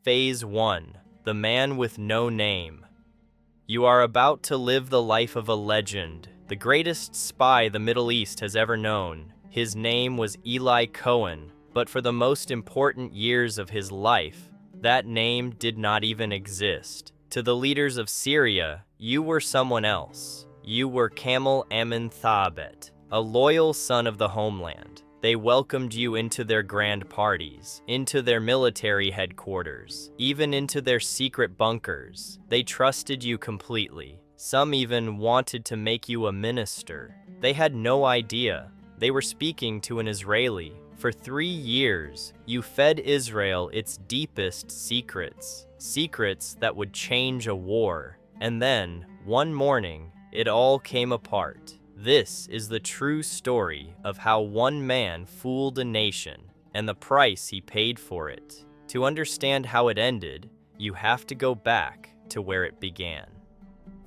Phase 1. The Man with No Name. You are about to live the life of a legend, the greatest spy the Middle East has ever known. His name was Eli Cohen, but for the most important years of his life, that name did not even exist. To the leaders of Syria, you were someone else. You were Kamel Amin Thabet, a loyal son of the homeland. They welcomed you into their grand parties, into their military headquarters, even into their secret bunkers. They trusted you completely. Some even wanted to make you a minister. They had no idea. They were speaking to an Israeli. For 3 years, you fed Israel its deepest secrets, secrets that would change a war. And then, one morning, it all came apart. This is the true story of how one man fooled a nation and the price he paid for it. To understand how it ended, you have to go back to where it began.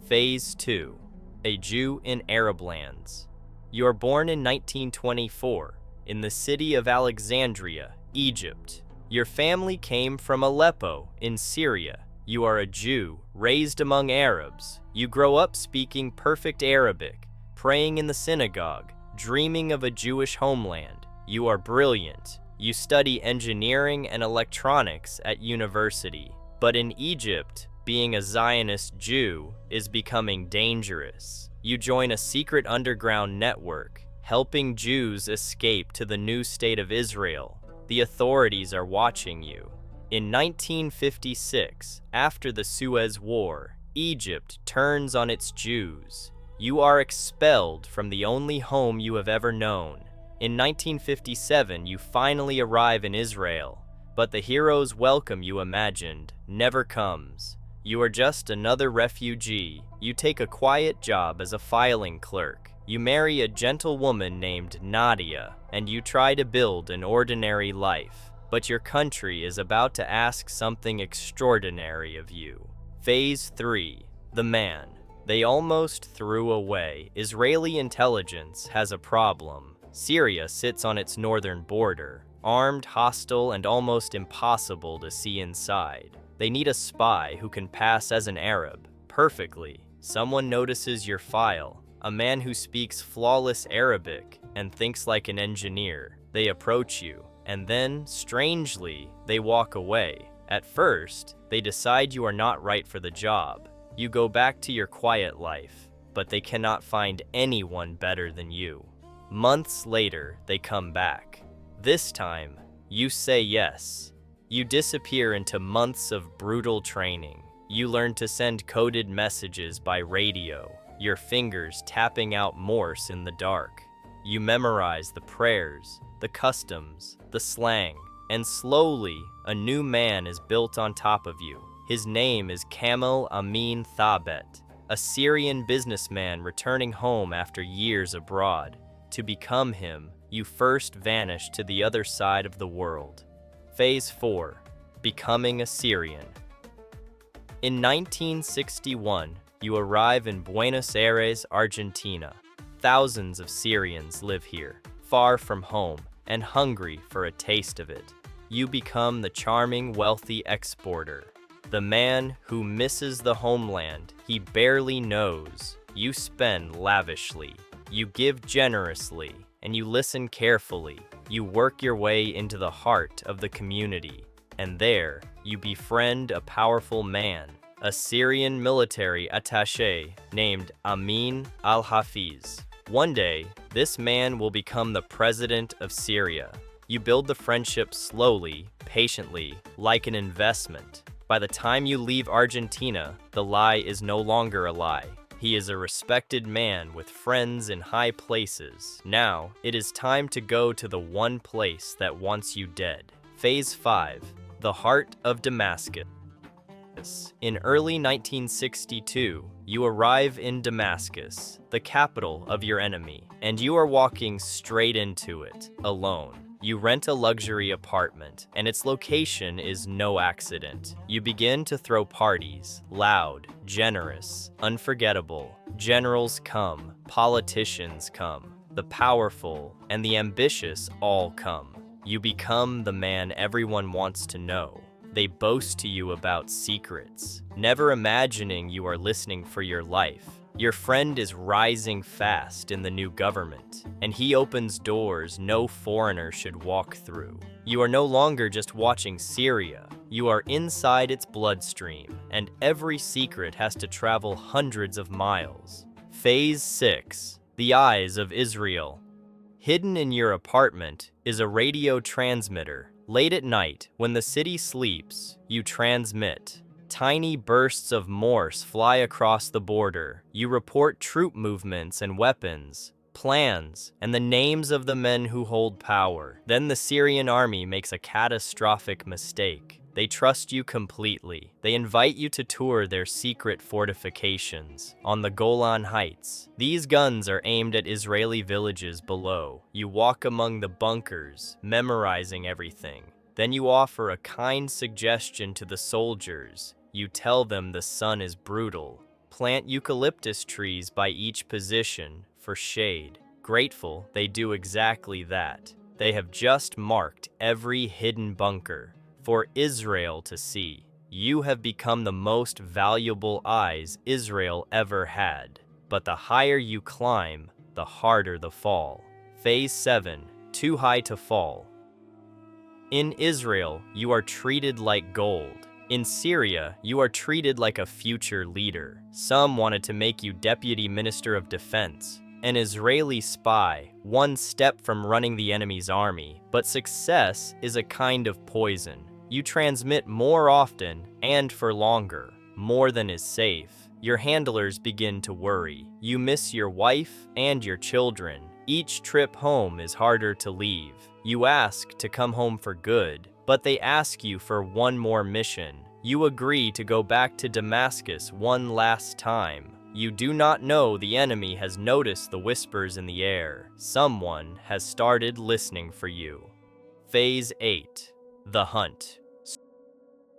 Phase 2. A Jew in Arab lands. You are born in 1924 in the city of Alexandria, Egypt. Your family came from Aleppo in Syria. You are a Jew raised among Arabs. You grow up speaking perfect Arabic, praying in the synagogue, dreaming of a Jewish homeland. You are brilliant. You study engineering and electronics at university. But in Egypt, being a Zionist Jew is becoming dangerous. You join a secret underground network, helping Jews escape to the new state of Israel. The authorities are watching you. In 1956, after the Suez War, Egypt turns on its Jews. You are expelled from the only home you have ever known. In 1957, you finally arrive in Israel, but the hero's welcome you imagined never comes. You are just another refugee. You take a quiet job as a filing clerk. You marry a gentle woman named Nadia, and you try to build an ordinary life. But your country is about to ask something extraordinary of you. Phase 3. The Man they almost threw away. Israeli intelligence has a problem. Syria sits on its northern border, armed, hostile, and almost impossible to see inside. They need a spy who can pass as an Arab perfectly. Someone notices your file, a man who speaks flawless Arabic and thinks like an engineer. They approach you, and then, strangely, they walk away. At first, they decide you are not right for the job. You go back to your quiet life, but they cannot find anyone better than you. Months later, they come back. This time, you say yes. You disappear into months of brutal training. You learn to send coded messages by radio, your fingers tapping out Morse in the dark. You memorize the prayers, the customs, the slang, and slowly, a new man is built on top of you. His name is Kamel Amin Thabet, a Syrian businessman returning home after years abroad. To become him, you first vanish to the other side of the world. Phase 4. Becoming a Syrian. In 1961, you arrive in Buenos Aires, Argentina. Thousands of Syrians live here, far from home, and hungry for a taste of it. You become the charming, wealthy exporter. The man who misses the homeland he barely knows. You spend lavishly, you give generously, and you listen carefully. You work your way into the heart of the community, and there you befriend a powerful man, a Syrian military attaché named Amin al-Hafiz. One day, this man will become the president of Syria. You build the friendship slowly, patiently, like an investment. By the time you leave Argentina, the lie is no longer a lie. He is a respected man with friends in high places. Now, it is time to go to the one place that wants you dead. Phase 5. The Heart of Damascus. In early 1962, you arrive in Damascus, the capital of your enemy, and you are walking straight into it, alone. You rent a luxury apartment, and its location is no accident. You begin to throw parties, loud, generous, unforgettable. Generals come, politicians come, the powerful and the ambitious all come. You become the man everyone wants to know. They boast to you about secrets, never imagining you are listening for your life. Your friend is rising fast in the new government, and he opens doors no foreigner should walk through. You are no longer just watching Syria. You are inside its bloodstream, and every secret has to travel hundreds of miles. Phase 6. The Eyes of Israel. Hidden in your apartment is a radio transmitter. Late at night, when the city sleeps, you transmit. Tiny bursts of Morse fly across the border. You report troop movements and weapons, plans, and the names of the men who hold power. Then the Syrian army makes a catastrophic mistake. They trust you completely. They invite you to tour their secret fortifications on the Golan Heights. These guns are aimed at Israeli villages below. You walk among the bunkers, memorizing everything. Then you offer a kind suggestion to the soldiers. You tell them the sun is brutal. Plant eucalyptus trees by each position for shade. Grateful, they do exactly that. They have just marked every hidden bunker for Israel to see. You have become the most valuable eyes Israel ever had. But the higher you climb, the harder the fall. Phase 7. Too high to fall. In Israel, you are treated like gold. In Syria, you are treated like a future leader. Some wanted to make you Deputy Minister of Defense, an Israeli spy, one step from running the enemy's army. But success is a kind of poison. You transmit more often and for longer, more than is safe. Your handlers begin to worry. You miss your wife and your children. Each trip home is harder to leave. You ask to come home for good, but they ask you for one more mission. You agree to go back to Damascus one last time. You do not know the enemy has noticed the whispers in the air. Someone has started listening for you. Phase 8. The Hunt.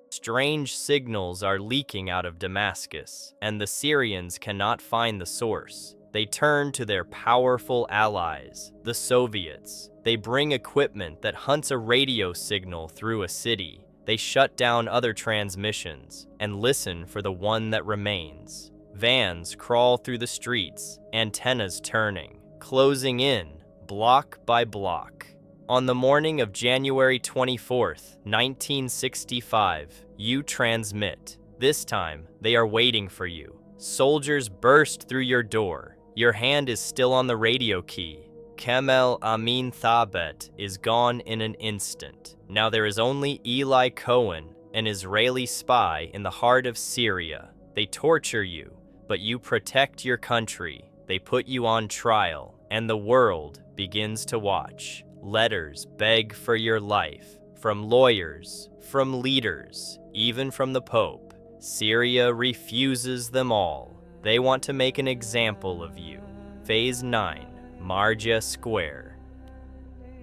Strange signals are leaking out of Damascus, and the Syrians cannot find the source. They turn to their powerful allies, the Soviets. They bring equipment that hunts a radio signal through a city. They shut down other transmissions and listen for the one that remains. Vans crawl through the streets, antennas turning, closing in, block by block. On the morning of January 24th, 1965, you transmit. This time, they are waiting for you. Soldiers burst through your door. Your hand is still on the radio key. Kamel Amin Thabet is gone in an instant. Now there is only Eli Cohen, an Israeli spy in the heart of Syria. They torture you, but you protect your country. They put you on trial, and the world begins to watch. Letters beg for your life, from lawyers, from leaders, even from the Pope. Syria refuses them all. They want to make an example of you. Phase 9. Marjeh Square.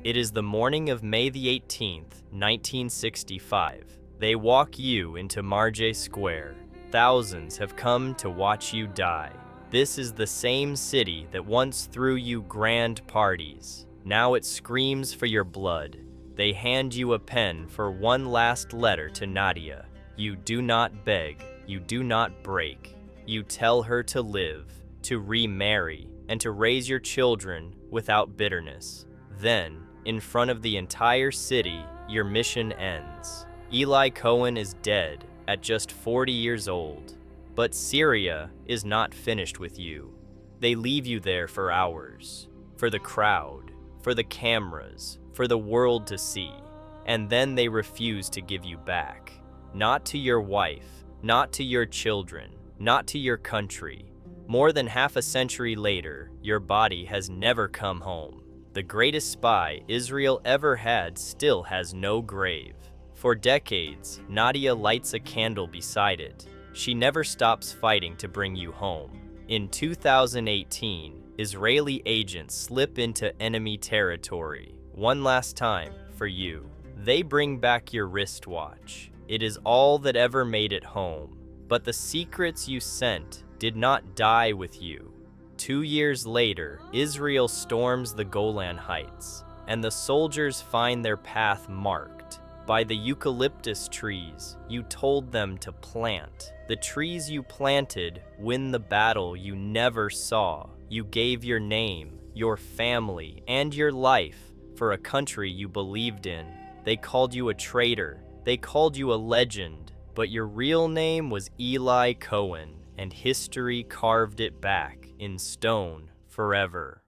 It is the morning of May the 18th, 1965. They walk you into Marjeh Square. Thousands have come to watch you die. This is the same city that once threw you grand parties. Now it screams for your blood. They hand you a pen for one last letter to Nadia. You do not beg, you do not break. You tell her to live, to remarry, and to raise your children without bitterness. Then, in front of the entire city, your mission ends. Eli Cohen is dead at just 40 years old. But Syria is not finished with you. They leave you there for hours, for the crowd, for the cameras, for the world to see, and then they refuse to give you back. Not to your wife, not to your children, not to your country. More than half a century later, your body has never come home. The greatest spy Israel ever had still has no grave. For decades, Nadia lights a candle beside it. She never stops fighting to bring you home. In 2018, Israeli agents slip into enemy territory. One last time, for you. They bring back your wristwatch. It is all that ever made it home. But the secrets you sent did not die with you. 2 years later, Israel storms the Golan Heights, and the soldiers find their path marked. By the eucalyptus trees you told them to plant. The trees you planted win the battle you never saw. You gave your name, your family, and your life for a country you believed in. They called you a traitor. They called you a legend. But your real name was Eli Cohen, and history carved it back in stone forever.